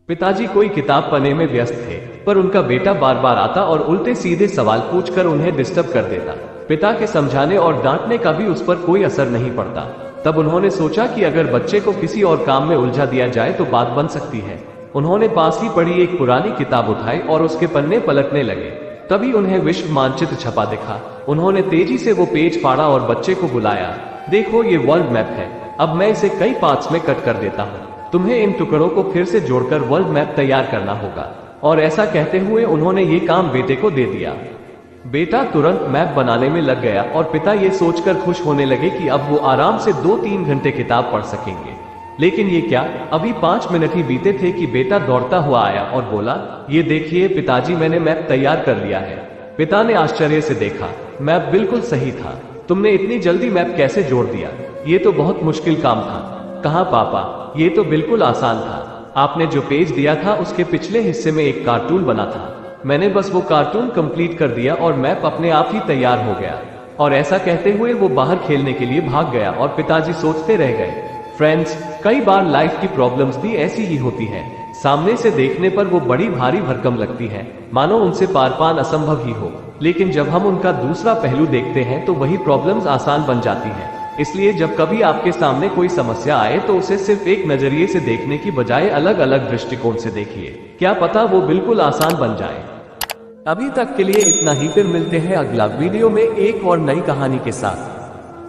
पिताजी कोई किताब पढ़ने में व्यस्त थे, पर उनका बेटा बार बार आता और उल्टे सीधे सवाल पूछकर उन्हें डिस्टर्ब कर देता। पिता के समझाने और डांटने का भी उस पर कोई असर नहीं पड़ता। तब उन्होंने सोचा कि अगर बच्चे को किसी और काम में उलझा दिया जाए तो बात बन सकती है। उन्होंने पास ही पड़ी एक पुरानी किताब उठाई और उसके पन्ने पलटने लगे। तभी उन्हें विश्व मानचित्र छपा दिखा। उन्होंने तेजी से वो पेज फाड़ा और बच्चे को बुलाया। देखो, ये वर्ल्ड मैप है। अब मैं इसे कई पार्ट्स में कट कर देता हूँ। तुम्हें इन टुकड़ों को फिर से जोड़कर वर्ल्ड मैप तैयार करना होगा। और ऐसा कहते हुए उन्होंने ये काम बेटे को दे दिया। बेटा तुरंत मैप बनाने में लग गया और पिता ये सोचकर खुश होने लगे कि अब वो आराम से 2-3 घंटे किताब पढ़ सकेंगे। लेकिन ये क्या, अभी 5 मिनट ही बीते थे कि बेटा दौड़ता हुआ आया और बोला, ये देखिए पिताजी, मैंने मैप तैयार कर लिया है। पिता ने आश्चर्य से देखा। मैप बिल्कुल सही था। तुमने इतनी जल्दी मैप कैसे जोड़ दिया? ये तो बहुत मुश्किल काम था। कहा पापा, ये तो बिल्कुल आसान था। आपने जो पेज दिया था उसके पिछले हिस्से में एक कार्टून बना था। मैंने बस वो कार्टून कंप्लीट कर दिया और मैप अपने आप ही तैयार हो गया। और ऐसा कहते हुए वो बाहर खेलने के लिए भाग गया और पिताजी सोचते रह गए। फ्रेंड्स, कई बार लाइफ की प्रॉब्लम्स भी ऐसी ही होती है। सामने से देखने पर वो बड़ी भारी भरकम लगती है, मानो उनसे पार पाना असंभव ही हो। लेकिन जब हम उनका दूसरा पहलू देखते हैं तो वही प्रॉब्लम्स आसान बन जाती हैं। इसलिए जब कभी आपके सामने कोई समस्या आए तो उसे सिर्फ एक नजरिए से देखने की बजाय अलग अलग दृष्टिकोण से देखिए। क्या पता वो बिल्कुल आसान बन जाए। अभी तक के लिए इतना ही। फिर मिलते हैं अगला वीडियो में एक और नई कहानी के साथ।